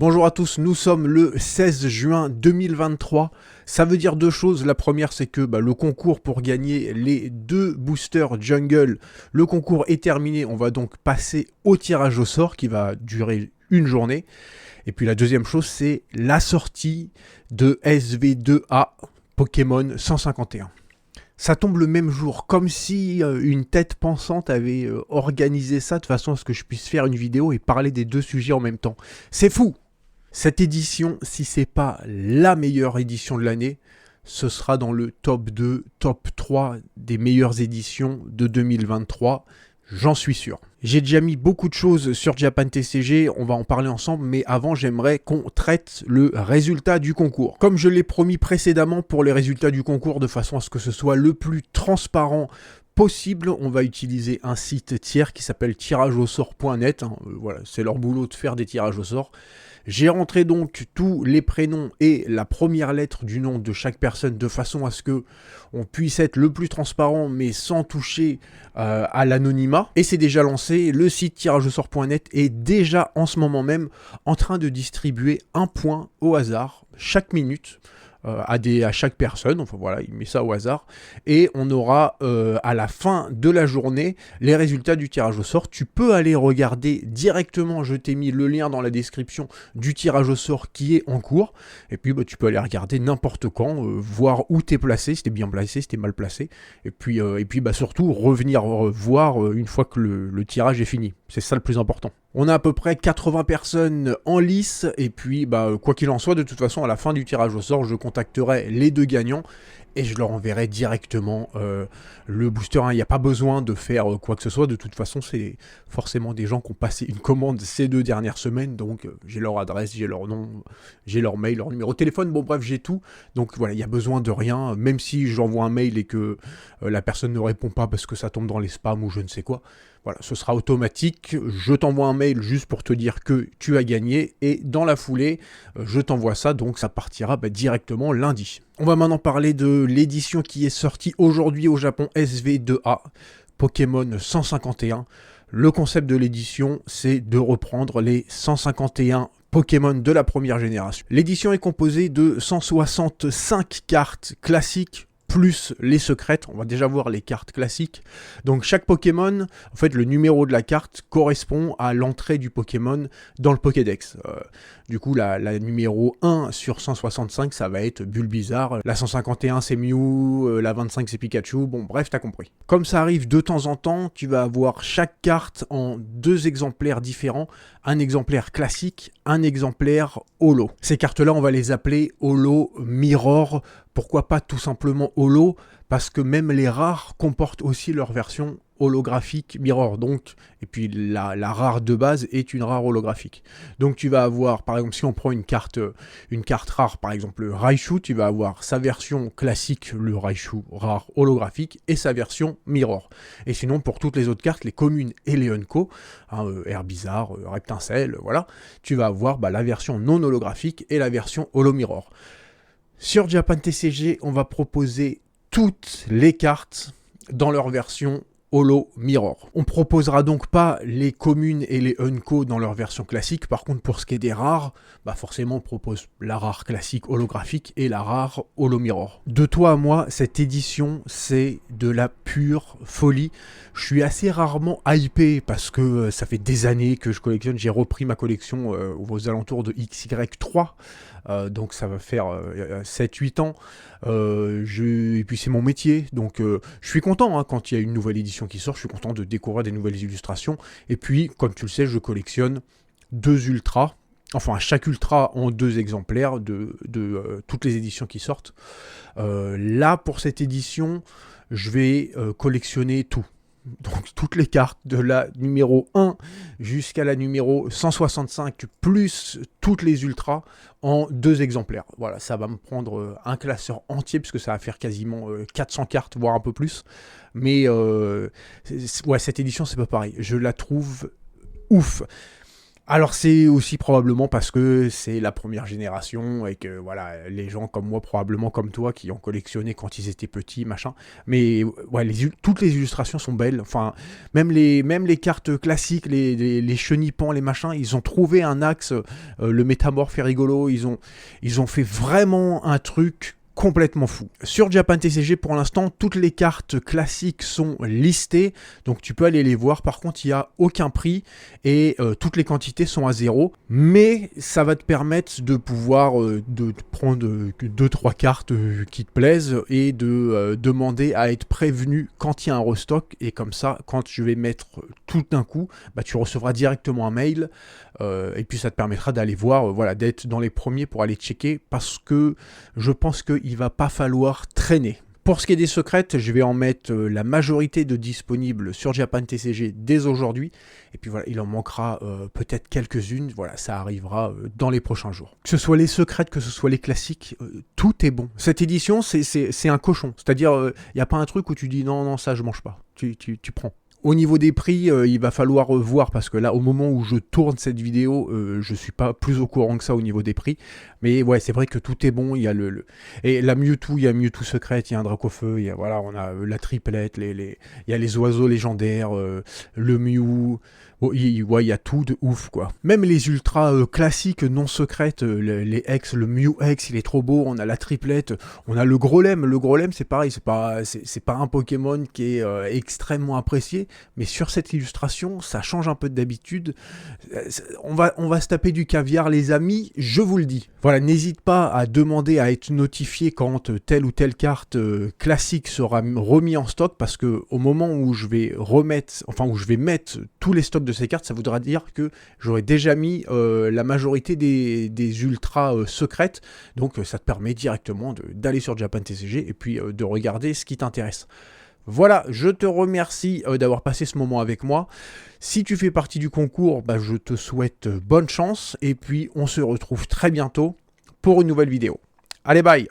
Bonjour à tous, nous sommes le 16 juin 2023. Ça veut dire deux choses. La première, c'est que le concours pour gagner les 2 boosters jungle, le concours est terminé. On va donc passer au tirage au sort qui va durer une journée. Et puis la deuxième chose, c'est la sortie de SV2A Pokémon 151. Ça tombe le même jour, comme si une tête pensante avait organisé ça de façon à ce que je puisse faire une vidéo et parler des deux sujets en même temps. C'est fou! Cette édition, si c'est pas la meilleure édition de l'année, ce sera dans le top 2, top 3 des meilleures éditions de 2023. J'en suis sûr. J'ai déjà mis beaucoup de choses sur Japan TCG, on va en parler ensemble, mais avant j'aimerais qu'on traite le résultat du concours. Comme je l'ai promis précédemment pour les résultats du concours, de façon à ce que ce soit le plus transparent possible, on va utiliser un site tiers qui s'appelle tirageausort.net. Voilà, c'est leur boulot de faire des tirages au sort. J'ai rentré donc tous les prénoms et la première lettre du nom de chaque personne de façon à ce que on puisse être le plus transparent mais sans toucher à l'anonymat. Et c'est déjà lancé, le site tirageausort.net est déjà en ce moment même en train de distribuer un point au hasard chaque minute. À chaque personne, enfin voilà, il met ça au hasard, et on aura à la fin de la journée les résultats du tirage au sort. Tu peux aller regarder directement, je t'ai mis le lien dans la description du tirage au sort qui est en cours, et puis tu peux aller regarder n'importe quand, voir où t'es placé, si t'es bien placé, si t'es mal placé, et puis surtout revenir voir une fois que le tirage est fini, c'est ça le plus important. On a à peu près 80 personnes en lice, et puis quoi qu'il en soit, de toute façon à la fin du tirage au sort, je contacterai les deux gagnants et je leur enverrai directement le booster. Il n'y a pas besoin de faire quoi que ce soit, de toute façon c'est forcément des gens qui ont passé une commande ces 2 dernières semaines, donc j'ai leur adresse, j'ai leur nom, j'ai leur mail, leur numéro de téléphone, bon bref j'ai tout, donc voilà, il n'y a besoin de rien, même si j'envoie un mail et que la personne ne répond pas parce que ça tombe dans les spams ou je ne sais quoi. Voilà, ce sera automatique, je t'envoie un mail juste pour te dire que tu as gagné, et dans la foulée, je t'envoie ça, donc ça partira directement lundi. On va maintenant parler de l'édition qui est sortie aujourd'hui au Japon, SV2A, Pokémon 151. Le concept de l'édition, c'est de reprendre les 151 Pokémon de la première génération. L'édition est composée de 165 cartes classiques, plus les secrètes. On va déjà voir les cartes classiques. Donc chaque Pokémon, en fait le numéro de la carte correspond à l'entrée du Pokémon dans le Pokédex. Du coup la numéro 1 sur 165 ça va être Bulbizarre, la 151 c'est Mew, la 25 c'est Pikachu, bon bref t'as compris. Comme ça arrive de temps en temps, tu vas avoir chaque carte en 2 exemplaires différents, un exemplaire classique, un exemplaire holo. Ces cartes là on va les appeler holo mirror. Pourquoi pas tout simplement holo? Parce que même les rares comportent aussi leur version holographique mirror. Donc, et puis la rare de base est une rare holographique. Donc tu vas avoir, par exemple, si on prend une carte rare, par exemple le Raichu, tu vas avoir sa version classique, le Raichu rare holographique, et sa version mirror. Et sinon, pour toutes les autres cartes, les communes et les Unco, Herbizarre, Reptincelle, voilà, tu vas avoir la version non holographique et la version holo mirror. Sur Japan TCG, on va proposer toutes les cartes dans leur version holo mirror. On proposera donc pas les communes et les Unco dans leur version classique. Par contre, pour ce qui est des rares, forcément on propose la rare classique holographique et la rare holo mirror. De toi à moi, cette édition, c'est de la pure folie. Je suis assez rarement hypé parce que ça fait des années que je collectionne. J'ai repris ma collection aux alentours de XY3. Donc ça va faire 7-8 ans, et puis c'est mon métier, donc je suis content quand il y a une nouvelle édition qui sort, je suis content de découvrir des nouvelles illustrations, et puis comme tu le sais, je collectionne 2 ultras, enfin chaque ultra en 2 exemplaires de toutes les éditions qui sortent. Là pour cette édition, je vais collectionner tout. Donc toutes les cartes de la numéro 1 jusqu'à la numéro 165 plus toutes les ultras en 2 exemplaires. Voilà, ça va me prendre un classeur entier puisque ça va faire quasiment 400 cartes, voire un peu plus. Mais ouais, cette édition c'est pas pareil, je la trouve ouf. Alors c'est aussi probablement parce que c'est la première génération et que voilà, les gens comme moi, probablement comme toi, qui ont collectionné quand ils étaient petits, machin. Mais ouais, toutes les illustrations sont belles. Enfin, même les cartes classiques, les chenipans, les machins, ils ont trouvé un axe. Le métamorphe est rigolo. Ils ont fait vraiment un truc complètement fou. Sur Japan TCG, pour l'instant, toutes les cartes classiques sont listées, donc tu peux aller les voir. Par contre, il n'y a aucun prix et toutes les quantités sont à 0. Mais ça va te permettre de pouvoir de prendre 2-3 cartes qui te plaisent et de demander à être prévenu quand il y a un restock. Et comme ça, quand je vais mettre tout d'un coup, bah, tu recevras directement un mail et puis ça te permettra d'aller voir, voilà, d'être dans les premiers pour aller checker, parce que je pense qu'il va pas falloir traîner. Pour ce qui est des secrètes, je vais en mettre la majorité de disponibles sur Japan TCG dès aujourd'hui. Et puis voilà, il en manquera peut-être quelques-unes. Voilà, ça arrivera dans les prochains jours. Que ce soit les secrètes, que ce soit les classiques, tout est bon. Cette édition, c'est un cochon. C'est-à-dire, il n'y a pas un truc où tu dis non, ça je mange pas. Tu prends. Au niveau des prix, il va falloir voir, parce que là, au moment où je tourne cette vidéo, je suis pas plus au courant que ça au niveau des prix. Mais ouais, c'est vrai que tout est bon. Il y a et la Mewtwo, il y a Mewtwo secrète, il y a un Dracofeu, il y a, voilà, on a la triplette, il y a les oiseaux légendaires, le Mew. Bon, il y a tout de ouf, quoi. Même les ultras classiques non secrètes, les X, le Mew X, il est trop beau. On a la triplette, on a le Grolem. Le Grolem, c'est pareil, c'est pas un Pokémon qui est extrêmement apprécié, mais sur cette illustration, ça change un peu d'habitude. On va se taper du caviar, les amis, je vous le dis. Voilà, n'hésite pas à demander à être notifié quand telle ou telle carte classique sera remis en stock, parce que au moment où je vais mettre tous les stocks de ces cartes, ça voudra dire que j'aurais déjà mis la majorité des ultras secrètes, donc ça te permet directement d'aller sur Japan TCG et puis de regarder ce qui t'intéresse. Voilà, je te remercie d'avoir passé ce moment avec moi. Si tu fais partie du concours, bah, je te souhaite bonne chance et puis on se retrouve très bientôt pour une nouvelle vidéo. Allez, bye!